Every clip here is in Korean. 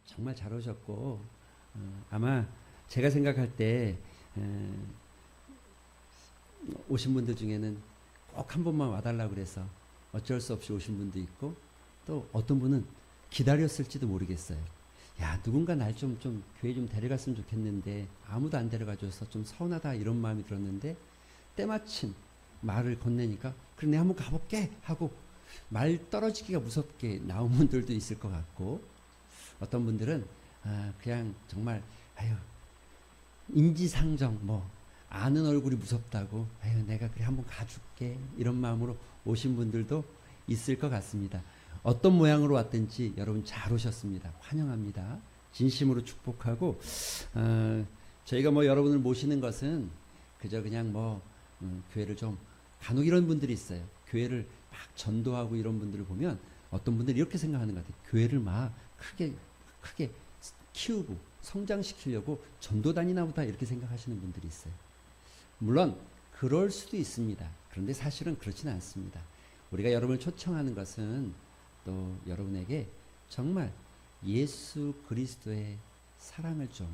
정말 잘 오셨고 아마 제가 생각할 때 오신 분들 중에는 꼭 한 번만 와달라고 그래서 어쩔 수 없이 오신 분도 있고 또 어떤 분은 기다렸을지도 모르겠어요. 야, 누군가 날 좀 교회 좀 데려갔으면 좋겠는데 아무도 안 데려가줘서 좀 서운하다 이런 마음이 들었는데 때마침 말을 건네니까 그래 내가 한번 가볼게 하고 말 떨어지기가 무섭게 나온 분들도 있을 것 같고 어떤 분들은 그냥 정말 아유 인지상정 뭐 아는 얼굴이 무섭다고 아유 내가 그래 한번 가줄게 이런 마음으로 오신 분들도 있을 것 같습니다. 어떤 모양으로 왔든지 여러분 잘 오셨습니다. 환영합니다. 진심으로 축복하고 저희가 뭐 여러분을 모시는 것은 그저 그냥 뭐 교회를 좀 간혹 이런 분들이 있어요. 교회를 막 전도하고 이런 분들을 보면 어떤 분들이 이렇게 생각하는 것 같아요. 교회를 막 크게 키우고 성장시키려고 전도다니나 보다 이렇게 생각하시는 분들이 있어요. 물론 그럴 수도 있습니다. 그런데 사실은 그렇지는 않습니다. 우리가 여러분을 초청하는 것은 또 여러분에게 정말 예수 그리스도의 사랑을 좀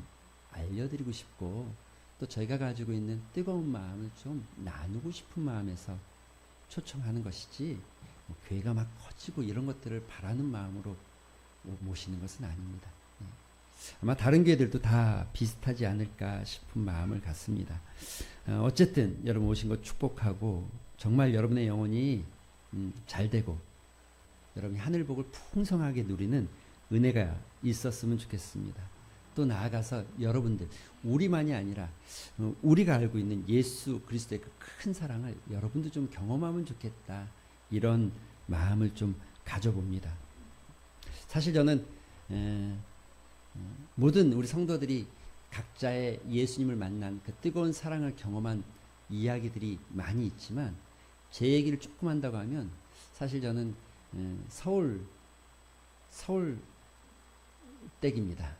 알려드리고 싶고 또 저희가 가지고 있는 뜨거운 마음을 좀 나누고 싶은 마음에서 초청하는 것이지 뭐 교회가 막 커지고 이런 것들을 바라는 마음으로 모시는 것은 아닙니다. 아마 다른 교회들도 다 비슷하지 않을까 싶은 마음을 갖습니다. 어쨌든 여러분 오신 것 축복하고 정말 여러분의 영혼이 잘 되고 여러분이 하늘복을 풍성하게 누리는 은혜가 있었으면 좋겠습니다. 또 나아가서 여러분들 우리만이 아니라 우리가 알고 있는 예수 그리스도의 그 큰 사랑을 여러분도 좀 경험하면 좋겠다 이런 마음을 좀 가져봅니다. 사실 저는 모든 우리 성도들이 각자의 예수님을 만난 그 뜨거운 사랑을 경험한 이야기들이 많이 있지만 제 얘기를 조금 한다고 하면 사실 저는 서울 댁입니다.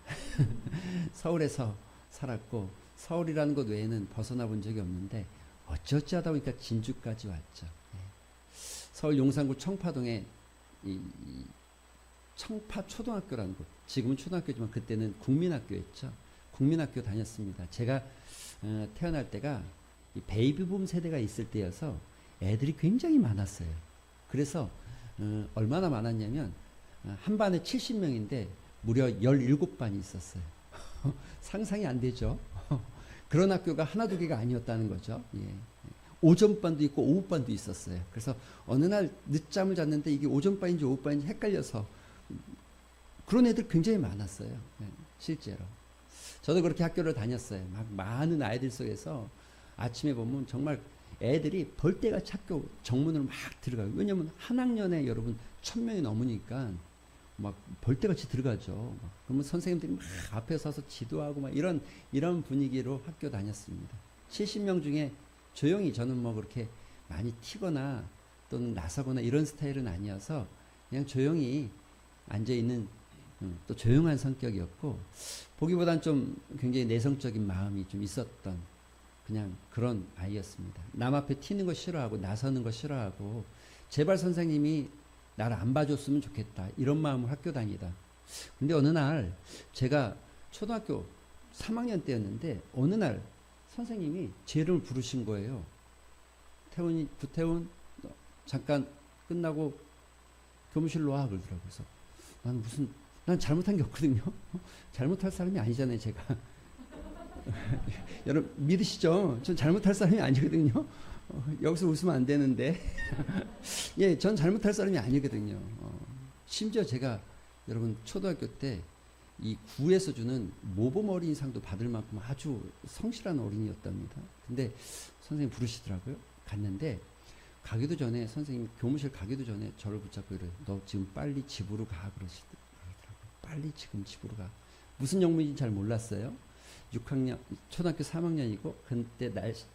서울에서 살았고 서울이라는 곳 외에는 벗어나 본 적이 없는데 어쩌지 하다 보니까 진주까지 왔죠. 서울 용산구 청파동에 이 청파 초등학교라는 곳, 지금은 초등학교지만 그때는 국민학교였죠. 국민학교 다녔습니다. 제가 태어날 때가 이 베이비붐 세대가 있을 때여서 애들이 굉장히 많았어요. 그래서 얼마나 많았냐면 한 반에 70명인데 무려 17반이 있었어요. 상상이 안 되죠. 그런 학교가 하나 두 개가 아니었다는 거죠. 예. 오전반도 있고 오후반도 있었어요. 그래서 어느 날 늦잠을 잤는데 이게 오전반인지 오후반인지 헷갈려서 그런 애들 굉장히 많았어요. 예, 실제로. 저도 그렇게 학교를 다녔어요. 막 많은 아이들 속에서 아침에 보면 정말 애들이 벌떼같이 학교 정문으로 막 들어가요. 왜냐면 한 학년에 여러분 1000명이 넘으니까 막 벌떼같이 들어가죠. 그러면 선생님들이 막 앞에 서서 지도하고 막 이런 분위기로 학교 다녔습니다. 70명 중에 조용히 저는 뭐 그렇게 많이 튀거나 또는 나서거나 이런 스타일은 아니어서 그냥 조용히 앉아있는 또 조용한 성격이었고 보기보단 좀 굉장히 내성적인 마음이 좀 있었던 그냥 그런 아이였습니다. 남 앞에 튀는 거 싫어하고 나서는 거 싫어하고 제발 선생님이 나를 안 봐줬으면 좋겠다 이런 마음으로 학교 다니다. 근데 어느 날 제가 초등학교 3학년 때였는데 어느 날 선생님이 제 이름을 부르신 거예요. 태훈이, 구태훈 잠깐 끝나고 교무실로 와 그러더라고요. 그래서 난 잘못한 게 없거든요. 잘못할 사람이 아니잖아요 제가. 여러분 믿으시죠? 전 잘못할 사람이 아니거든요. 여기서 웃으면 안 되는데 예, 전 잘못할 사람이 아니거든요. 심지어 제가 여러분 초등학교 때 이 구에서 주는 모범 어린이상도 받을 만큼 아주 성실한 어린이였답니다. 근데 선생님 부르시더라고요. 갔는데 가기도 전에 선생님이 교무실 가기도 전에 저를 붙잡고 이래 너 지금 빨리 집으로 가 그러시더라고요. 빨리 지금 집으로 가. 무슨 영문인지 잘 몰랐어요. 6학년 초등학교 3학년이고 그때 날씨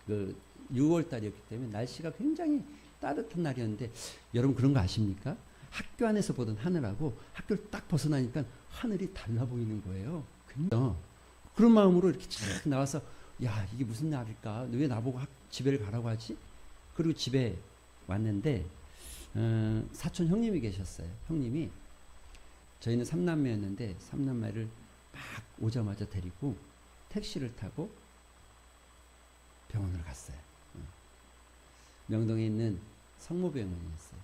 6월 달이었기 때문에 날씨가 굉장히 따뜻한 날이었는데 여러분 그런 거 아십니까? 학교 안에서 보던 하늘하고 학교를 딱 벗어나니까 하늘이 달라 보이는 거예요. 그런 마음으로 이렇게 쫙 나와서 야 이게 무슨 날일까? 왜 나보고 집에 가라고 하지? 그리고 집에 왔는데 사촌 형님이 계셨어요. 형님이 저희는 3남매였는데 3남매를 막 오자마자 데리고 택시를 타고 병원을 갔어요. 명동에 있는 성모병원이었어요.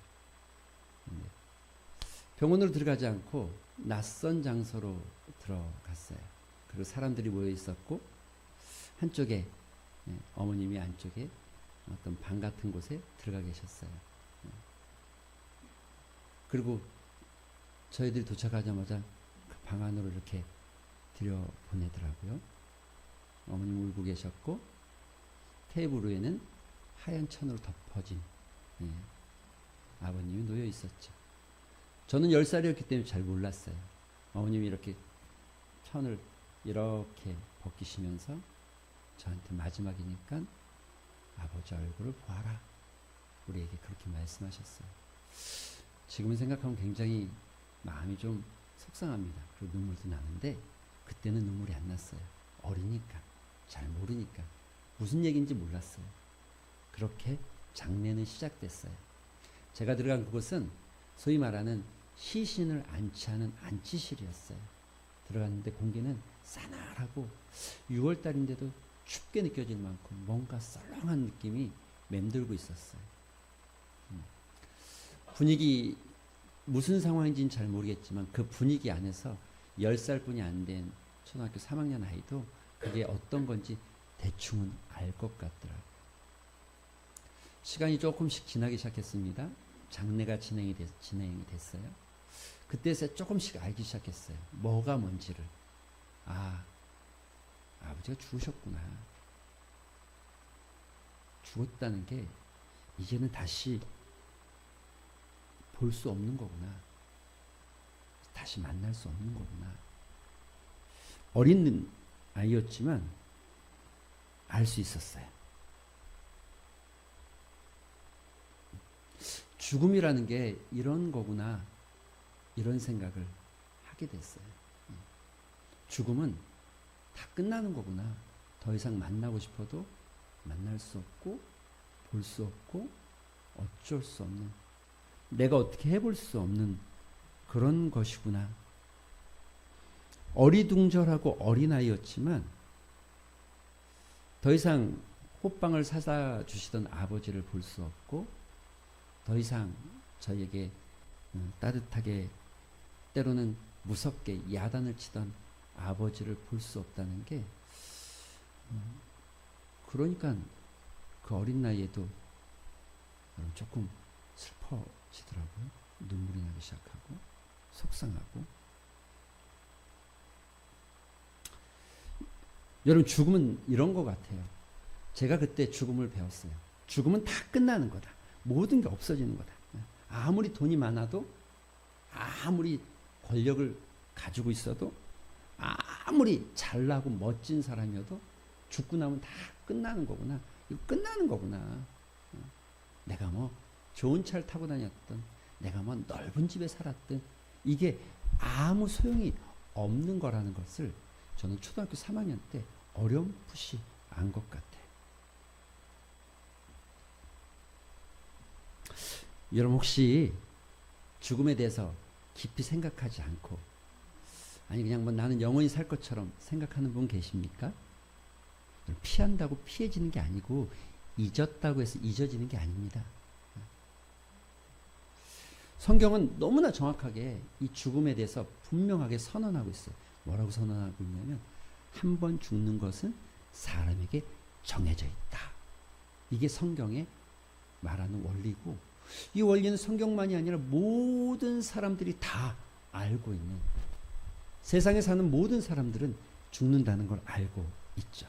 병원으로 들어가지 않고 낯선 장소로 들어갔어요. 그리고 사람들이 모여 있었고 한쪽에 어머님이 안쪽에 어떤 방 같은 곳에 들어가 계셨어요. 그리고 저희들이 도착하자마자 그 방 안으로 이렇게 들여 보내더라고요. 어머님 울고 계셨고 테이블 위에는 하얀 천으로 덮어진 아버님이 놓여 있었죠. 저는 10살이었기 때문에 잘 몰랐어요. 어머님이 이렇게 천을 이렇게 벗기시면서 저한테 마지막이니까 아버지 얼굴을 보아라. 우리에게 그렇게 말씀하셨어요. 지금 생각하면 굉장히 마음이 좀 속상합니다. 그리고 눈물도 나는데 그때는 눈물이 안 났어요. 어리니까, 잘 모르니까, 무슨 얘기인지 몰랐어요. 그렇게 장례는 시작됐어요. 제가 들어간 그곳은 소위 말하는 시신을 안치하는 안치실이었어요. 들어갔는데 공기는 싸늘하고 6월달인데도 춥게 느껴질 만큼 뭔가 썰렁한 느낌이 맴돌고 있었어요. 분위기 무슨 상황인지는 잘 모르겠지만 그 분위기 안에서 10살뿐이 안 된 초등학교 3학년 아이도 그게 어떤 건지 대충은 알 것 같더라고요. 시간이 조금씩 지나기 시작했습니다. 장례가 진행이 됐어요. 그때서 조금씩 알기 시작했어요. 뭐가 뭔지를. 아버지가 죽으셨구나. 죽었다는 게 이제는 다시 볼 수 없는 거구나. 다시 만날 수 없는 거구나. 어린 아이였지만 알 수 있었어요. 죽음이라는 게 이런 거구나. 이런 생각을 하게 됐어요. 죽음은 다 끝나는 거구나. 더 이상 만나고 싶어도 만날 수 없고 볼 수 없고 어쩔 수 없는, 내가 어떻게 해볼 수 없는 그런 것이구나. 어리둥절하고 어린아이였지만 더 이상 호빵을 사다 주시던 아버지를 볼 수 없고 더 이상 저에게 따뜻하게 때로는 무섭게 야단을 치던 아버지를 볼 수 없다는 게 그러니까 그 어린 나이에도 조금 슬퍼지더라고요. 눈물이 나기 시작하고 속상하고. 여러분, 죽음은 이런 것 같아요. 제가 그때 죽음을 배웠어요. 죽음은 다 끝나는 거다. 모든 게 없어지는 거다. 아무리 돈이 많아도, 아무리 권력을 가지고 있어도, 아무리 잘나고 멋진 사람이어도 죽고 나면 다 끝나는 거구나. 이거 끝나는 거구나. 내가 뭐 좋은 차를 타고 다녔던, 내가 뭐 넓은 집에 살았던, 이게 아무 소용이 없는 거라는 것을 저는 초등학교 3학년 때 어렴풋이 안 것 같아요. 여러분, 혹시 죽음에 대해서 깊이 생각하지 않고, 아니 그냥 뭐 나는 영원히 살 것처럼 생각하는 분 계십니까? 피한다고 피해지는 게 아니고 잊었다고 해서 잊어지는 게 아닙니다. 성경은 너무나 정확하게 이 죽음에 대해서 분명하게 선언하고 있어요. 뭐라고 선언하고 있냐면, 한 번 죽는 것은 사람에게 정해져 있다. 이게 성경에 말하는 원리고, 이 원리는 성경만이 아니라 모든 사람들이 다 알고 있는, 세상에 사는 모든 사람들은 죽는다는 걸 알고 있죠.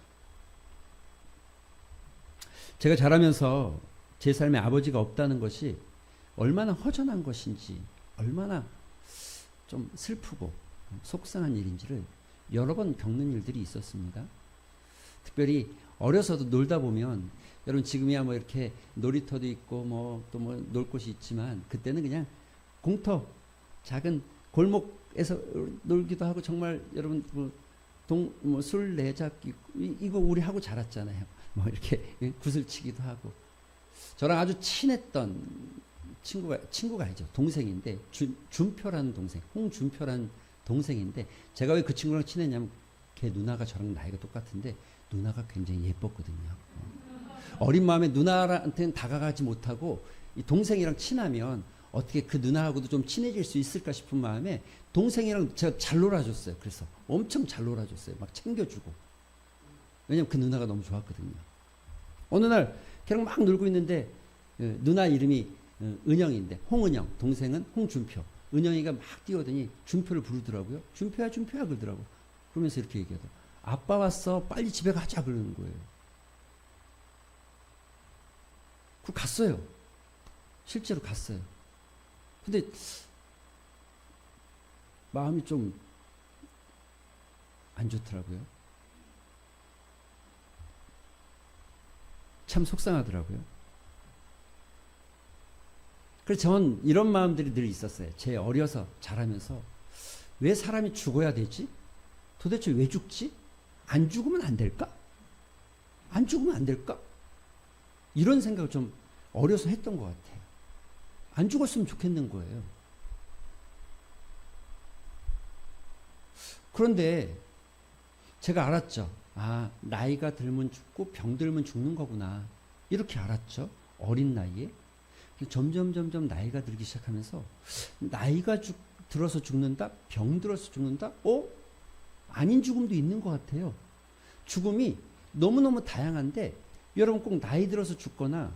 제가 자라면서 제 삶에 아버지가 없다는 것이 얼마나 허전한 것인지, 얼마나 좀 슬프고 속상한 일인지를 여러 번 겪는 일들이 있었습니다. 특별히 어려서도 놀다 보면, 여러분 지금이야 뭐 이렇게 놀이터도 있고 뭐 또 뭐 놀 곳이 있지만, 그때는 그냥 공터, 작은 골목에서 놀기도 하고, 정말 여러분 뭐 술 내잡기 이거 우리 하고 자랐잖아요. 뭐 이렇게 구슬치기도 하고. 저랑 아주 친했던 친구가 아니죠. 동생인데 준표라는 동생, 홍준표라는 동생인데 제가 왜 그 친구랑 친했냐면 걔 누나가 저랑 나이가 똑같은데 누나가 굉장히 예뻤거든요. 어린 마음에 누나한테는 다가가지 못하고 이 동생이랑 친하면 어떻게 그 누나하고도 좀 친해질 수 있을까 싶은 마음에 동생이랑 제가 잘 놀아줬어요. 그래서 엄청 잘 놀아줬어요. 막 챙겨주고. 왜냐면 그 누나가 너무 좋았거든요. 어느 날 걔랑 막 놀고 있는데 누나 이름이 은영인데 홍은영, 동생은 홍준표. 은영이가 막 뛰어오더니 준표를 부르더라고요. 준표야 준표야 그러더라고. 그러면서 이렇게 얘기하더라고. 아빠 왔어. 빨리 집에 가자 그러는 거예요. 그 갔어요. 실제로 갔어요. 근데 마음이 좀 안 좋더라고요. 참 속상하더라고요. 그래서 전 이런 마음들이 늘 있었어요. 제 어려서 자라면서 왜 사람이 죽어야 되지? 도대체 왜 죽지? 안 죽으면 안 될까? 안 죽으면 안 될까? 이런 생각을 좀 어려서 했던 것 같아요. 안 죽었으면 좋겠는 거예요. 그런데 제가 알았죠. 아, 나이가 들면 죽고 병 들면 죽는 거구나. 이렇게 알았죠. 어린 나이에. 점점 나이가 들기 시작하면서 나이가 들어서 죽는다? 병 들어서 죽는다? 아닌 죽음도 있는 것 같아요. 죽음이 너무너무 다양한데 여러분 꼭 나이 들어서 죽거나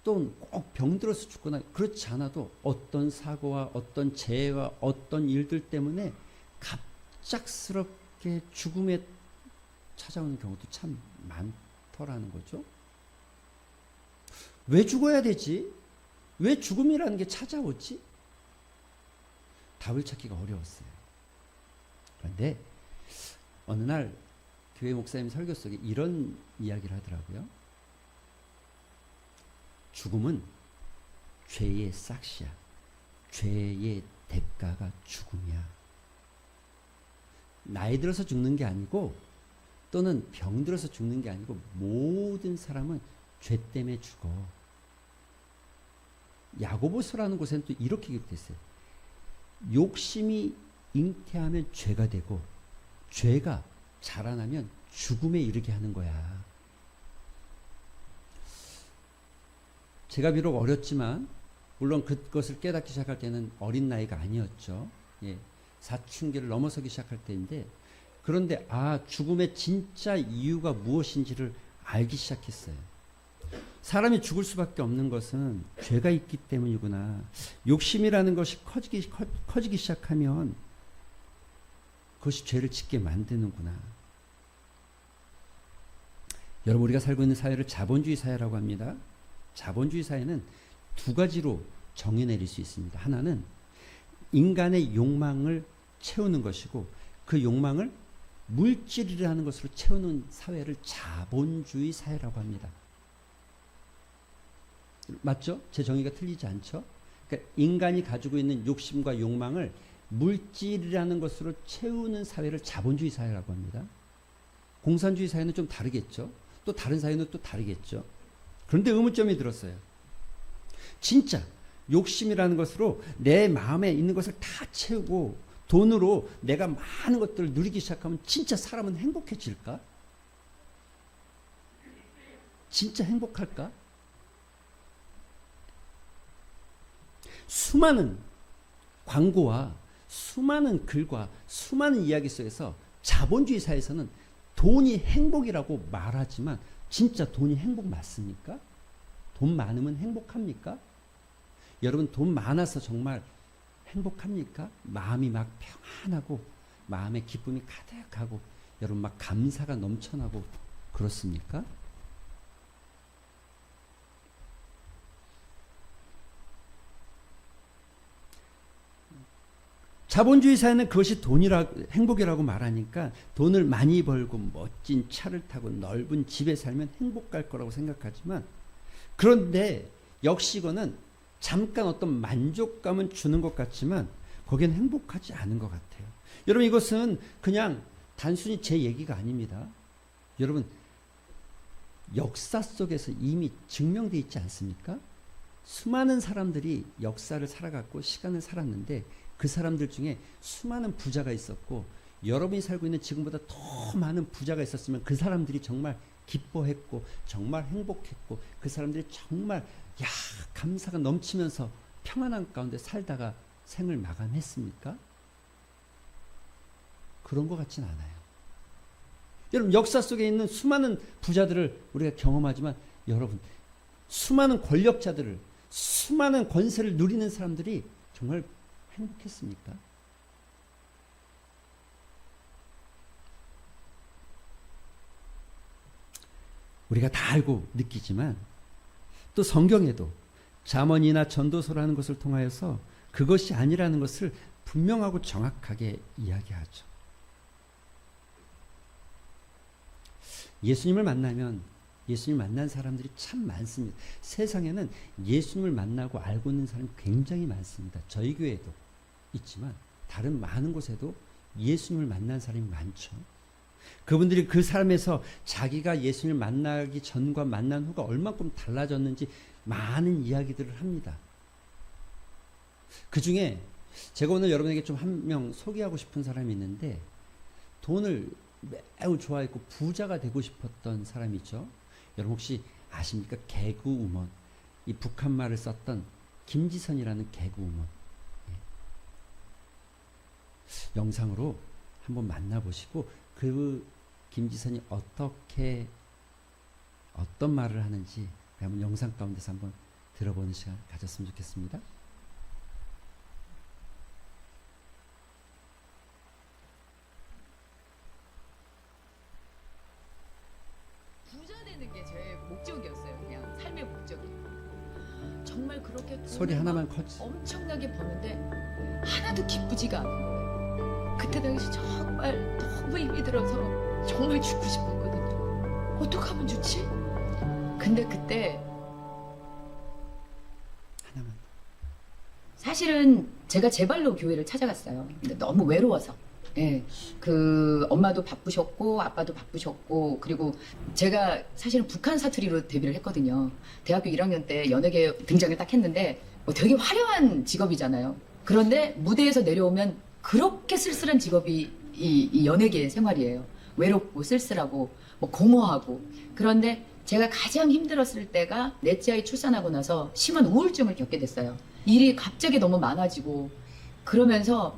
또 꼭 병 들어서 죽거나 그렇지 않아도 어떤 사고와 어떤 재해와 어떤 일들 때문에 갑작스럽게 죽음에 찾아오는 경우도 참 많더라는 거죠. 왜 죽어야 되지? 왜 죽음이라는 게 찾아오지? 답을 찾기가 어려웠어요. 그런데 어느 날 교회 목사님 설교 속에 이런 이야기를 하더라고요. 죽음은 죄의 싹시야. 죄의 대가가 죽음이야. 나이 들어서 죽는 게 아니고 또는 병 들어서 죽는 게 아니고 모든 사람은 죄 때문에 죽어. 야고보서라는 곳에는 또 이렇게 기록됐어요. 욕심이 잉태하면 죄가 되고 죄가 자라나면 죽음에 이르게 하는 거야. 제가 비록 어렸지만 물론 그것을 깨닫기 시작할 때는 어린 나이가 아니었죠. 예, 사춘기를 넘어서기 시작할 때인데 그런데 죽음의 진짜 이유가 무엇인지를 알기 시작했어요. 사람이 죽을 수밖에 없는 것은 죄가 있기 때문이구나. 욕심이라는 것이 커지기 시작하면 그것이 죄를 짓게 만드는구나. 여러분 우리가 살고 있는 사회를 자본주의 사회라고 합니다. 자본주의 사회는 두 가지로 정의내릴 수 있습니다. 하나는 인간의 욕망을 채우는 것이고 그 욕망을 물질이라는 것으로 채우는 사회를 자본주의 사회라고 합니다. 맞죠? 제 정의가 틀리지 않죠? 그러니까 인간이 가지고 있는 욕심과 욕망을 물질이라는 것으로 채우는 사회를 자본주의 사회라고 합니다. 공산주의 사회는 좀 다르겠죠? 또 다른 사회는 또 다르겠죠? 그런데 의문점이 들었어요. 진짜 욕심이라는 것으로 내 마음에 있는 것을 다 채우고 돈으로 내가 많은 것들을 누리기 시작하면 진짜 사람은 행복해질까? 진짜 행복할까? 수많은 광고와 수많은 글과 수많은 이야기 속에서 자본주의 사회에서는 돈이 행복이라고 말하지만 진짜 돈이 행복 맞습니까? 돈 많으면 행복합니까? 여러분 돈 많아서 정말 행복합니까? 마음이 막 평안하고 마음에 기쁨이 가득하고 여러분 막 감사가 넘쳐나고 그렇습니까? 자본주의 사회는 그것이 행복이라고 말하니까 돈을 많이 벌고 멋진 차를 타고 넓은 집에 살면 행복할 거라고 생각하지만 그런데 역시 이거는 잠깐 어떤 만족감은 주는 것 같지만 거기는 행복하지 않은 것 같아요. 여러분 이것은 그냥 단순히 제 얘기가 아닙니다. 여러분 역사 속에서 이미 증명되어 있지 않습니까? 수많은 사람들이 역사를 살아갔고 시간을 살았는데 그 사람들 중에 수많은 부자가 있었고 여러분이 살고 있는 지금보다 더 많은 부자가 있었으면 그 사람들이 정말 기뻐했고 정말 행복했고 그 사람들이 정말 감사가 넘치면서 평안한 가운데 살다가 생을 마감했습니까? 그런 것 같진 않아요. 여러분 역사 속에 있는 수많은 부자들을 우리가 경험하지만 여러분 수많은 권력자들을 수많은 권세를 누리는 사람들이 정말 행복했습니까? 우리가 다 알고 느끼지만 또 성경에도 잠언이나 전도서라는 것을 통하여서 그것이 아니라는 것을 분명하고 정확하게 이야기하죠. 예수님을 만나면 예수님 만난 사람들이 참 많습니다. 세상에는 예수님을 만나고 알고 있는 사람이 굉장히 많습니다. 저희 교회도 있지만 다른 많은 곳에도 예수님을 만난 사람이 많죠. 그분들이 그 삶에서 자기가 예수님을 만나기 전과 만난 후가 얼마큼 달라졌는지 많은 이야기들을 합니다. 그 중에 제가 오늘 여러분에게 좀 한 명 소개하고 싶은 사람이 있는데 돈을 매우 좋아했고 부자가 되고 싶었던 사람이죠. 여러분 혹시 아십니까? 개그우먼. 이 북한말을 썼던 김지선이라는 개그우먼. 영상으로 한번 만나보시고 그 김지선이 어떤 말을 하는지 한번 영상 가운데서 한번 들어보는 시간 가졌으면 좋겠습니다. 부자 되는 게 제 목적이었어요. 그냥 삶의 목적이. 정말 그렇게 소리 하나만 커지. 엄청나게 버는데 하나도 기쁘지가 않은 거예요. 그때 당시 정말 너무 힘이 들어서 정말 죽고 싶었거든요. 어떡하면 좋지? 근데 그때 하나만. 사실은 제가 제 발로 교회를 찾아갔어요. 근데 너무 외로워서. 예, 그 엄마도 바쁘셨고 아빠도 바쁘셨고 그리고 제가 사실은 북한 사투리로 데뷔를 했거든요. 대학교 1학년 때 연예계 등장을 딱 했는데 뭐 되게 화려한 직업이잖아요. 그런데 무대에서 내려오면 그렇게 쓸쓸한 직업이 이 연예계 생활이에요. 외롭고 쓸쓸하고 뭐 공허하고. 그런데 제가 가장 힘들었을 때가 넷째 아이 출산하고 나서 심한 우울증을 겪게 됐어요. 일이 갑자기 너무 많아지고 그러면서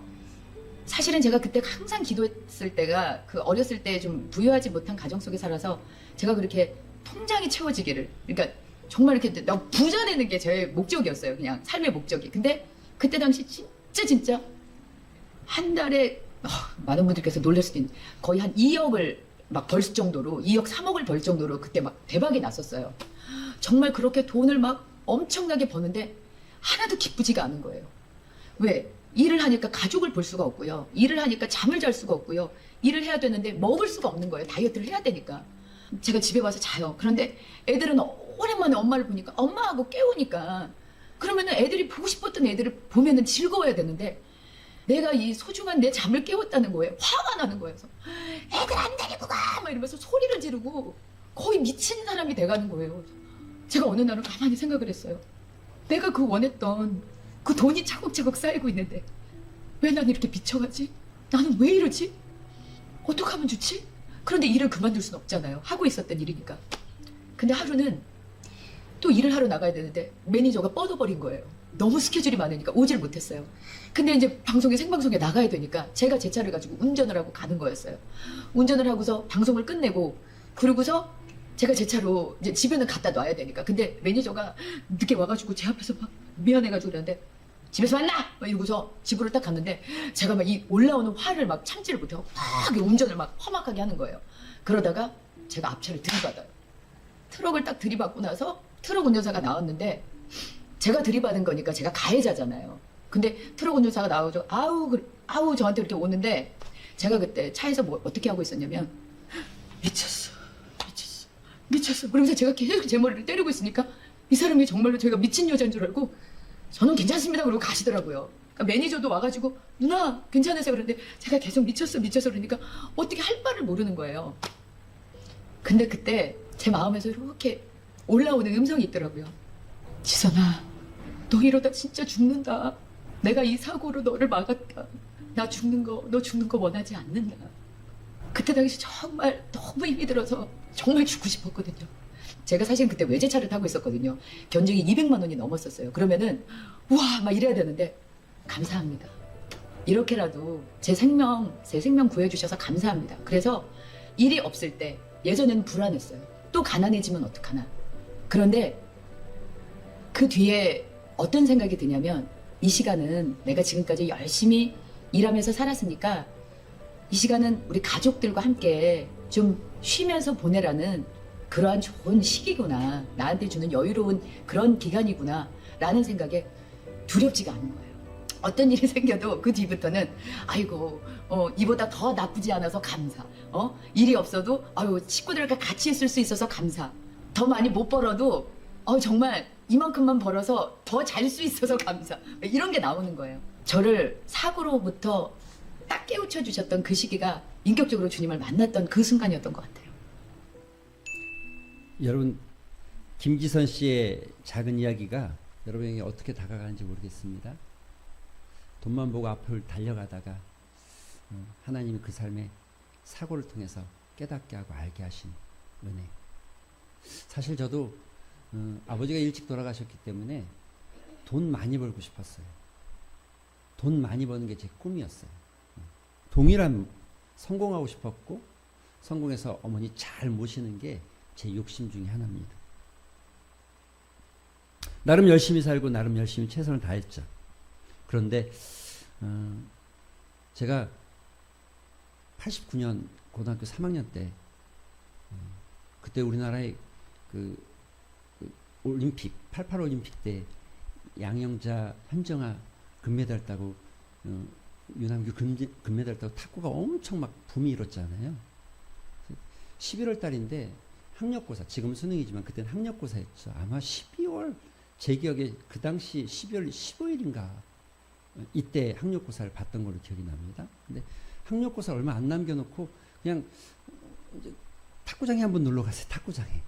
사실은 제가 그때 항상 기도했을 때가 그 어렸을 때 좀 부유하지 못한 가정 속에 살아서 제가 그렇게 통장이 채워지기를, 그러니까 정말 이렇게 나 부자 되는 게 제 목적이었어요. 그냥 삶의 목적이. 근데 그때 당시 진짜 한 달에 많은 분들께서 놀랄 수도 있는데 거의 한 2억을 막 벌 정도로 2억 3억을 벌 정도로 그때 막 대박이 났었어요. 정말 그렇게 돈을 막 엄청나게 버는데 하나도 기쁘지가 않은 거예요. 왜? 일을 하니까 가족을 볼 수가 없고요. 일을 하니까 잠을 잘 수가 없고요. 일을 해야 되는데 먹을 수가 없는 거예요. 다이어트를 해야 되니까. 제가 집에 와서 자요. 그런데 애들은 오랜만에 엄마를 보니까 엄마하고 깨우니까 그러면은 애들이 보고 싶었던 애들을 보면은 즐거워야 되는데 내가 이 소중한 내 잠을 깨웠다는 거예요. 화가 나는 거예요. 그래서 애들 안 데리고 가! 막 이러면서 소리를 지르고 거의 미친 사람이 돼가는 거예요. 제가 어느 날은 가만히 생각을 했어요. 내가 그 원했던 그 돈이 차곡차곡 쌓이고 있는데 왜 난 이렇게 미쳐가지? 나는 왜 이러지? 어떡하면 좋지? 그런데 일을 그만둘 순 없잖아요. 하고 있었던 일이니까. 근데 하루는 또 일을 하러 나가야 되는데 매니저가 뻗어버린 거예요. 너무 스케줄이 많으니까 오질 못했어요. 근데 이제 방송에 생방송에 나가야 되니까 제가 제 차를 가지고 운전을 하고 가는 거였어요. 운전을 하고서 방송을 끝내고 그러고서 제가 제 차로 이제 집에는 갖다 놔야 되니까. 근데 매니저가 늦게 와가지고 제 앞에서 막 미안해가지고 그러는데 집에서 만나! 막 이러고서 집으로 딱 갔는데 제가 막 이 올라오는 화를 막 참지를 못하고 막 운전을 막 험악하게 하는 거예요. 그러다가 제가 앞차를 들이받아요. 트럭을 딱 들이받고 나서 트럭 운전사가 나왔는데 제가 들이받은 거니까 제가 가해자잖아요. 근데 트럭 운전사가 나오죠. 아우 저한테 이렇게 오는데 제가 그때 차에서 뭐 어떻게 하고 있었냐면 미쳤어. 그러면서 제가 계속 제 머리를 때리고 있으니까 이 사람이 정말로 제가 미친 여자인 줄 알고 저는 괜찮습니다 그러고 가시더라고요. 그러니까 매니저도 와가지고 누나 괜찮으세요? 그러는데 제가 계속 미쳤어 그러니까 어떻게 할 바를 모르는 거예요. 근데 그때 제 마음에서 이렇게 올라오는 음성이 있더라고요. 지선아 너 이러다 진짜 죽는다. 내가 이 사고로 너를 막았다. 나 죽는 거, 너 죽는 거 원하지 않는다. 그때 당시 정말 너무 힘이 들어서 정말 죽고 싶었거든요. 제가 사실 그때 외제차를 타고 있었거든요. 견적이 200만 원이 넘었었어요. 그러면은 우와 막 이래야 되는데 감사합니다. 이렇게라도 제 생명 구해주셔서 감사합니다. 그래서 일이 없을 때 예전에는 불안했어요. 또 가난해지면 어떡하나. 그런데 그 뒤에 어떤 생각이 드냐면 이 시간은 내가 지금까지 열심히 일하면서 살았으니까 이 시간은 우리 가족들과 함께 좀 쉬면서 보내라는 그러한 좋은 시기구나. 나한테 주는 여유로운 그런 기간이구나 라는 생각에 두렵지가 않은 거예요. 어떤 일이 생겨도 그 뒤부터는 아이고 이보다 더 나쁘지 않아서 감사. 일이 없어도 아유 식구들과 같이 있을 수 있어서 감사. 더 많이 못 벌어도 정말 이만큼만 벌어서 더 잘 수 있어서 감사. 이런 게 나오는 거예요. 저를 사고로부터 딱 깨우쳐 주셨던 그 시기가 인격적으로 주님을 만났던 그 순간이었던 것 같아요. 여러분, 김지선 씨의 작은 이야기가 여러분에게 어떻게 다가가는지 모르겠습니다. 돈만 보고 앞을 달려가다가 하나님이 그 삶에 사고를 통해서 깨닫게 하고 알게 하신 은혜. 사실 저도 아버지가 일찍 돌아가셨기 때문에 돈 많이 벌고 싶었어요. 돈 많이 버는 게 제 꿈이었어요. 동일한 성공하고 싶었고 성공해서 어머니 잘 모시는 게 제 욕심 중에 하나입니다. 나름 열심히 살고 나름 열심히 최선을 다했죠. 그런데 제가 89년 고등학교 3학년 때 그때 우리나라의 그 올림픽 88 올림픽 때 양영자, 현정아 금메달 따고 윤항규 금메달 따고 탁구가 엄청 막 붐이 일었잖아요. 11월 달인데 학력고사, 지금은 수능이지만 그때는 학력고사였죠. 아마 12월, 제 기억에 그 당시 12월 15일인가 이때 학력고사를 봤던 걸로 기억이 납니다. 근데 학력고사 얼마 안 남겨놓고 그냥 이제 탁구장에 한번 놀러 갔어요. 탁구장에.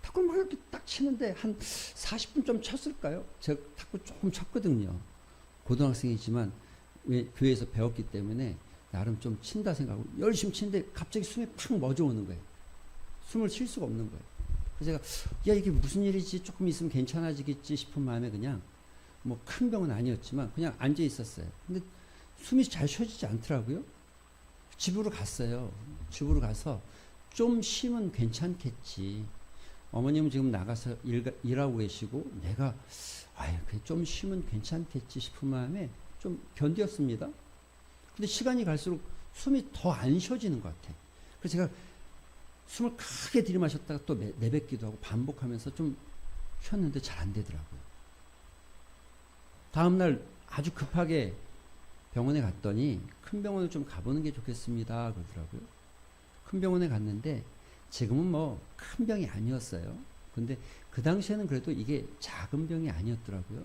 탁구를 막 이렇게 딱 치는데 한 40분 좀 쳤을까요? 제가 탁구 조금 쳤거든요. 고등학생이지만 왜 교회에서 배웠기 때문에 나름 좀 친다 생각하고 열심히 치는데 갑자기 숨이 팍 멎어오는 거예요. 숨을 쉴 수가 없는 거예요. 그래서 제가 야 이게 무슨 일이지, 조금 있으면 괜찮아지겠지 싶은 마음에 그냥 뭐 큰 병은 아니었지만 그냥 앉아 있었어요. 근데 숨이 잘 쉬어지지 않더라고요. 집으로 갔어요. 집으로 가서 좀 쉬면 괜찮겠지. 어머님은 지금 나가서 일하고 계시고 내가 아유 좀 쉬면 괜찮겠지 싶은 마음에 좀 견뎠습니다. 근데 시간이 갈수록 숨이 더 안 쉬어지는 것 같아요. 그래서 제가 숨을 크게 들이마셨다가 또 내뱉기도 하고 반복하면서 좀 쉬었는데 잘 안 되더라고요. 다음날 아주 급하게 병원에 갔더니 큰 병원을 좀 가보는 게 좋겠습니다 그러더라고요. 큰 병원에 갔는데 지금은 뭐 큰 병이 아니었어요. 근데 그 당시에는 그래도 이게 작은 병이 아니었더라고요.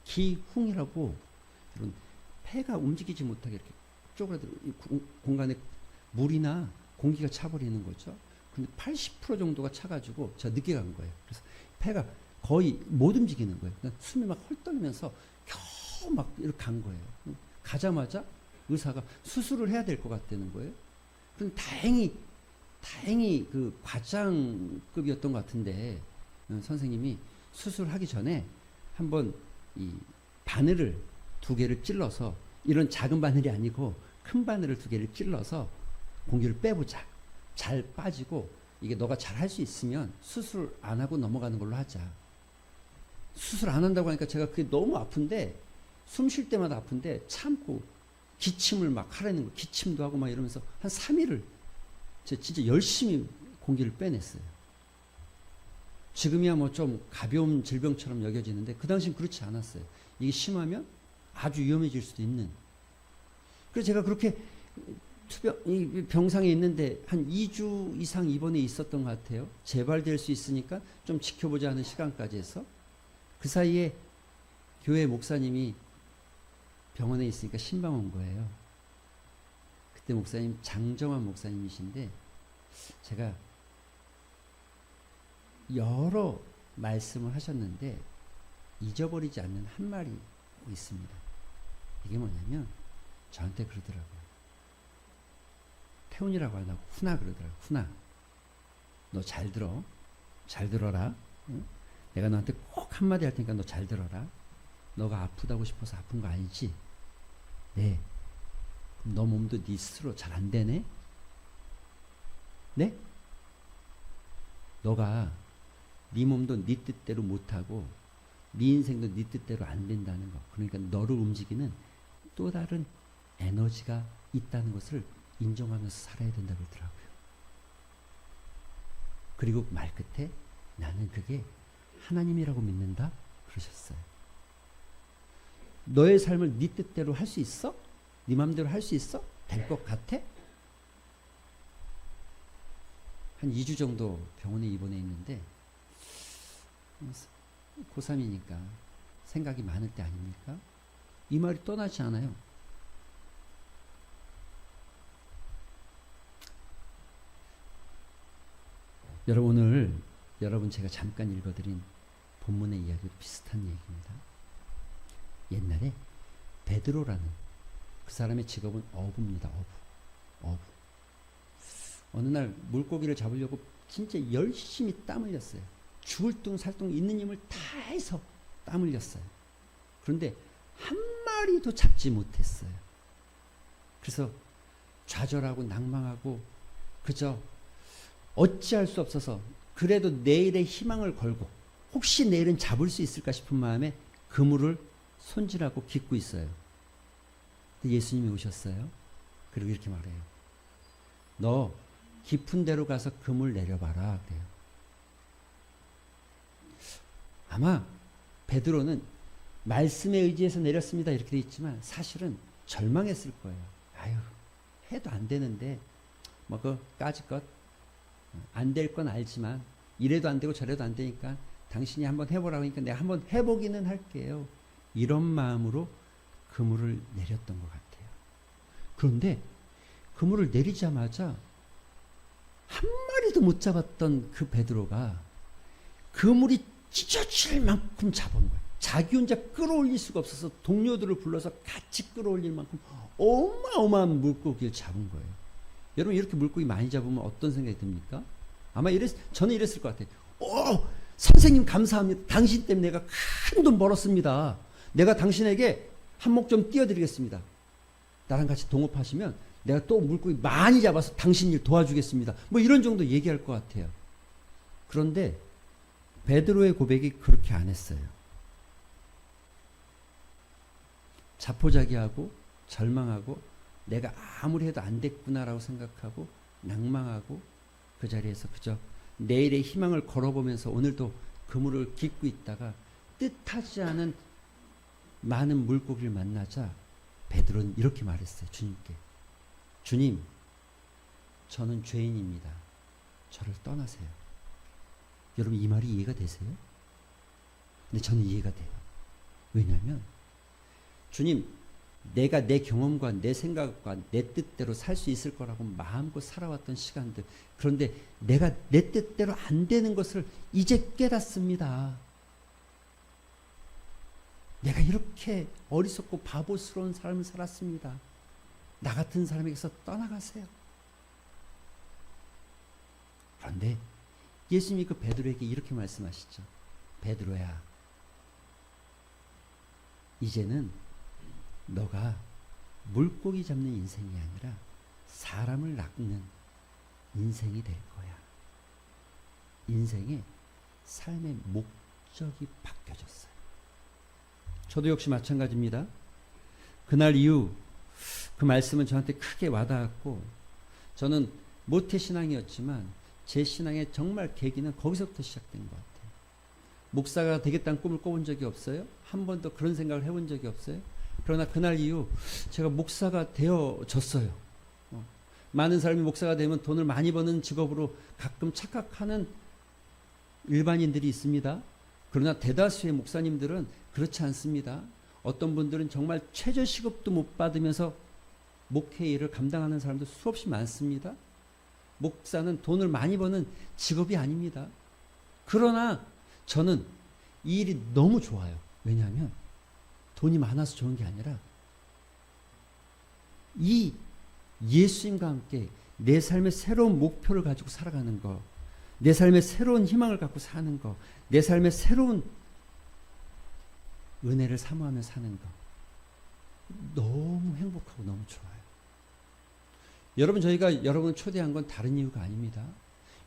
기흉이라고 이런 폐가 움직이지 못하게 이렇게 쪼그라들어 공간에 물이나 공기가 차버리는 거죠. 근데 80% 정도가 차가지고 제가 늦게 간 거예요. 그래서 폐가 거의 못 움직이는 거예요. 그러니까 숨이 막 헐떡이면서 겨우 막 이렇게 간 거예요. 가자마자 의사가 수술을 해야 될 것 같다는 거예요. 그럼 다행히 그 과장급이었던 것 같은데 선생님이 수술하기 전에 한번 이 바늘을 2개를 찔러서, 이런 작은 바늘이 아니고 큰 바늘을 2개를 찔러서 공기를 빼보자. 잘 빠지고 이게 너가 잘 할 수 있으면 수술 안 하고 넘어가는 걸로 하자. 수술 안 한다고 하니까 제가 그게 너무 아픈데, 숨 쉴 때마다 아픈데 참고 기침을 막 하라는 거, 기침도 하고 막 이러면서 한 3일을 제가 진짜 열심히 공기를 빼냈어요. 지금이야 뭐 좀 가벼운 질병처럼 여겨지는데 그 당시엔 그렇지 않았어요. 이게 심하면 아주 위험해질 수도 있는. 그래서 제가 그렇게 이 병상에 있는데 한 2주 이상 입원해 있었던 것 같아요. 재발될 수 있으니까 좀 지켜보자 하는 시간까지 해서. 그 사이에 교회 목사님이 병원에 있으니까 신방 온 거예요. 그때 목사님 장정환 목사님이신데 제가 여러 말씀을 하셨는데 잊어버리지 않는 한 말이 있습니다. 이게 뭐냐면 저한테 그러더라고요. 태훈이라고 안 하고 훈아 그러더라고요. 훈아, 너 잘 들어. 잘 들어라. 응? 내가 너한테 꼭 한마디 할 테니까 너 잘 들어라. 너가 아프다고 싶어서 아픈 거 아니지? 네. 그럼 너 몸도 네 스스로 잘 안 되네? 네? 너가 네 몸도 네 뜻대로 못하고 네 인생도 네 뜻대로 안 된다는 거. 그러니까 너를 움직이는 또 다른 에너지가 있다는 것을 인정하면서 살아야 된다 그러더라고요. 그리고 말 끝에 나는 그게 하나님이라고 믿는다 그러셨어요. 너의 삶을 네 뜻대로 할 수 있어? 네 마음대로 할 수 있어? 될 것 같아? 한 2주 정도 병원에 입원해 있는데 고3이니까 생각이 많을 때 아닙니까? 이 말이 떠나지 않아요. 여러분 오늘 여러분 제가 잠깐 읽어드린 본문의 이야기로 비슷한 얘기입니다. 옛날에 베드로라는 그 사람의 직업은 어부입니다. 어부. 어느 날 물고기를 잡으려고 진짜 열심히 땀 흘렸어요. 죽을 둥 살 둥 있는 힘을 다해서 땀 흘렸어요. 그런데 한 마리도 잡지 못했어요. 그래서 좌절하고 낭망하고 그저 어찌할 수 없어서 그래도 내일의 희망을 걸고 혹시 내일은 잡을 수 있을까 싶은 마음에 그물을 손질하고 깃고 있어요. 근데 예수님이 오셨어요. 그리고 이렇게 말해요. 너 깊은 데로 가서 그물 내려봐라. 그래요. 아마 베드로는 말씀에 의지해서 내렸습니다. 이렇게 돼 있지만 사실은 절망했을 거예요. 아유, 해도 안 되는데 뭐 그 까짓것 안 될 건 알지만 이래도 안 되고 저래도 안 되니까 당신이 한번 해보라고 하니까 내가 한번 해보기는 할게요. 이런 마음으로 그물을 내렸던 것 같아요. 그런데 그물을 내리자마자 한 마리도 못 잡았던 그 베드로가 그물이 찢어질 만큼 잡은 거예요. 자기 혼자 끌어올릴 수가 없어서 동료들을 불러서 같이 끌어올릴 만큼 어마어마한 물고기를 잡은 거예요. 여러분 이렇게 물고기 많이 잡으면 어떤 생각이 듭니까? 아마 저는 이랬을 것 같아요. 선생님 감사합니다. 당신 때문에 내가 큰 돈 벌었습니다. 내가 당신에게 한몫 좀 띄워드리겠습니다. 나랑 같이 동업하시면 내가 또 물고기 많이 잡아서 당신 일 도와주겠습니다. 뭐 이런 정도 얘기할 것 같아요. 그런데 베드로의 고백이 그렇게 안 했어요. 자포자기하고 절망하고 내가 아무리 해도 안 됐구나라고 생각하고 낭망하고 그 자리에서 그저 내일의 희망을 걸어보면서 오늘도 그물을 깃고 있다가 뜻하지 않은 많은 물고기를 만나자 베드로는 이렇게 말했어요. 주님께. 주님, 저는 죄인입니다. 저를 떠나세요. 여러분 이 말이 이해가 되세요? 근데 저는 이해가 돼요. 왜냐하면 주님, 내가 내 경험과 내 생각과 내 뜻대로 살 수 있을 거라고 마음껏 살아왔던 시간들, 그런데 내가 내 뜻대로 안 되는 것을 이제 깨닫습니다. 내가 이렇게 어리석고 바보스러운 삶을 살았습니다. 나 같은 사람에게서 떠나가세요. 그런데 예수님이 그 베드로에게 이렇게 말씀하시죠. 베드로야, 이제는 너가 물고기 잡는 인생이 아니라 사람을 낚는 인생이 될 거야. 인생의 삶의 목적이 바뀌어졌어요. 저도 역시 마찬가지입니다. 그날 이후 그 말씀은 저한테 크게 와닿았고 저는 모태신앙이었지만 제 신앙의 정말 계기는 거기서부터 시작된 것 같아요. 목사가 되겠다는 꿈을 꿔본 적이 없어요. 한 번도 그런 생각을 해본 적이 없어요. 그러나 그날 이후 제가 목사가 되어졌어요. 많은 사람이 목사가 되면 돈을 많이 버는 직업으로 가끔 착각하는 일반인들이 있습니다. 그러나 대다수의 목사님들은 그렇지 않습니다. 어떤 분들은 정말 최저시급도 못 받으면서 목회 일을 감당하는 사람도 수없이 많습니다. 목사는 돈을 많이 버는 직업이 아닙니다. 그러나 저는 이 일이 너무 좋아요. 왜냐하면 돈이 많아서 좋은 게 아니라 이 예수님과 함께 내 삶의 새로운 목표를 가지고 살아가는 거, 내 삶의 새로운 희망을 갖고 사는 거, 내 삶의 새로운 은혜를 사모하며 사는 거, 너무 행복하고 너무 좋아요. 여러분, 저희가 여러분을 초대한 건 다른 이유가 아닙니다.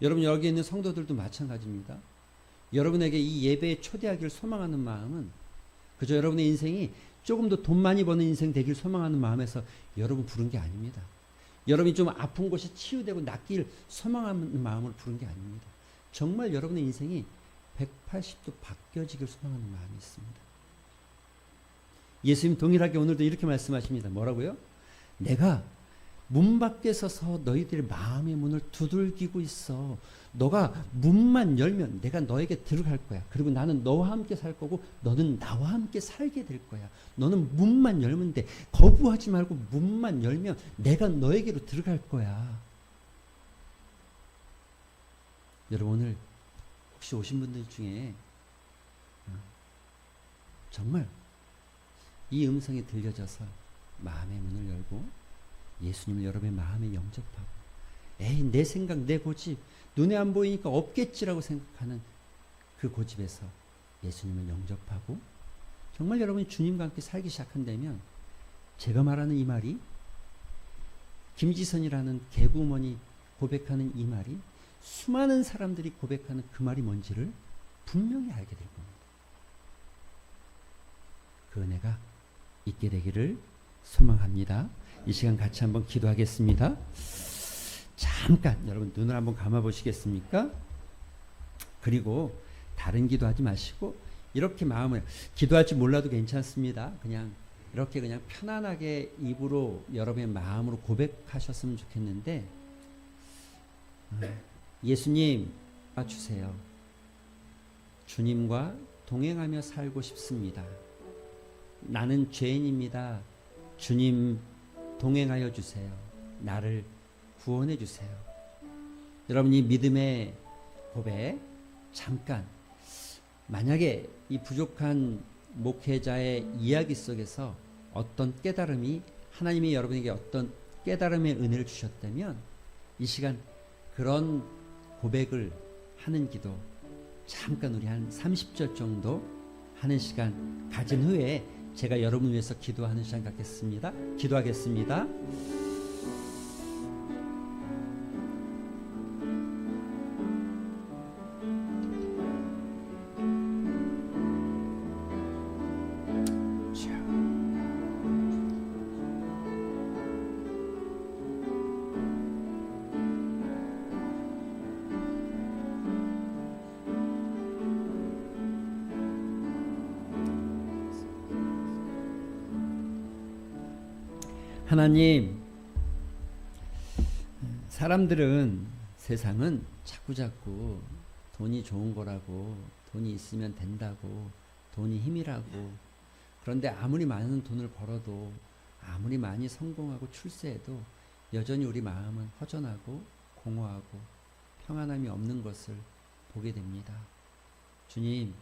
여러분, 여기 있는 성도들도 마찬가지입니다. 여러분에게 이 예배에 초대하기를 소망하는 마음은 그저 여러분의 인생이 조금 더 돈 많이 버는 인생 되길 소망하는 마음에서 여러분 부른 게 아닙니다. 여러분이 좀 아픈 곳이 치유되고 낫길 소망하는 마음으로 부른 게 아닙니다. 정말 여러분의 인생이 180도 바뀌어지길 소망하는 마음이 있습니다. 예수님 동일하게 오늘도 이렇게 말씀하십니다. 뭐라고요? 내가 문 밖에 서서 너희들의 마음의 문을 두들기고 있어. 너가 문만 열면 내가 너에게 들어갈 거야. 그리고 나는 너와 함께 살 거고 너는 나와 함께 살게 될 거야. 너는 문만 열면 돼. 거부하지 말고 문만 열면 내가 너에게로 들어갈 거야. 여러분, 오늘 혹시 오신 분들 중에 정말 이 음성이 들려져서 마음의 문을 열고 예수님을 여러분의 마음에 영접하고, 에이, 내 생각, 내 고집, 눈에 안 보이니까 없겠지라고 생각하는 그 고집에서 예수님을 영접하고, 정말 여러분이 주님과 함께 살기 시작한다면, 제가 말하는 이 말이, 김지선이라는 개구먼이 고백하는 이 말이, 수많은 사람들이 고백하는 그 말이 뭔지를 분명히 알게 될 겁니다. 그 은혜가 있게 되기를 소망합니다. 이 시간 같이 한번 기도하겠습니다. 잠깐 여러분 눈을 한번 감아 보시겠습니까? 그리고 다른 기도하지 마시고 이렇게 마음을, 기도할 줄 몰라도 괜찮습니다. 그냥 이렇게 그냥 편안하게 입으로 여러분의 마음으로 고백하셨으면 좋겠는데, 예수님 와주세요. 주님과 동행하며 살고 싶습니다. 나는 죄인입니다. 주님 동행하여 주세요. 나를 구원해 주세요. 여러분, 이 믿음의 고백, 잠깐 만약에 이 부족한 목회자의 이야기 속에서 어떤 깨달음이, 하나님이 여러분에게 어떤 깨달음의 은혜를 주셨다면 이 시간 그런 고백을 하는 기도 잠깐 우리 한 30절 정도 하는 시간 가진 후에 제가 여러분을 위해서 기도하는 시간 갖겠습니다. 기도하겠습니다. 하나님, 사람들은, 세상은 자꾸자꾸 돈이 좋은 거라고, 돈이 있으면 된다고, 돈이 힘이라고, 그런데 아무리 많은 돈을 벌어도, 아무리 많이 성공하고 출세해도 여전히 우리 마음은 허전하고 공허하고 평안함이 없는 것을 보게 됩니다. 주님,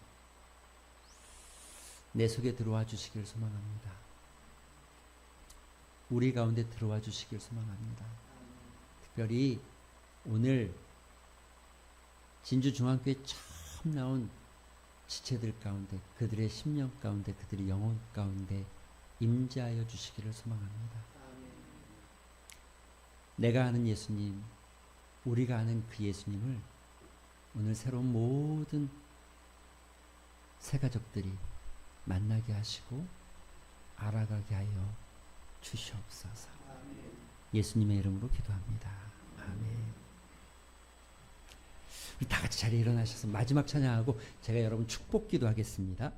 내 속에 들어와 주시길 소망합니다. 우리 가운데 들어와 주시길 소망합니다. 특별히 오늘 진주중앙교회 처음 나온 지체들 가운데, 그들의 심령 가운데, 그들의 영혼 가운데 임재하여 주시기를 소망합니다. 내가 아는 예수님, 우리가 아는 그 예수님을 오늘 새로운 모든 새가족들이 만나게 하시고 알아가게 하여 주시옵소서. 예수님의 이름으로 기도합니다. 아멘. 우리 다 같이 자리에 일어나셔서 마지막 찬양하고 제가 여러분 축복 기도하겠습니다.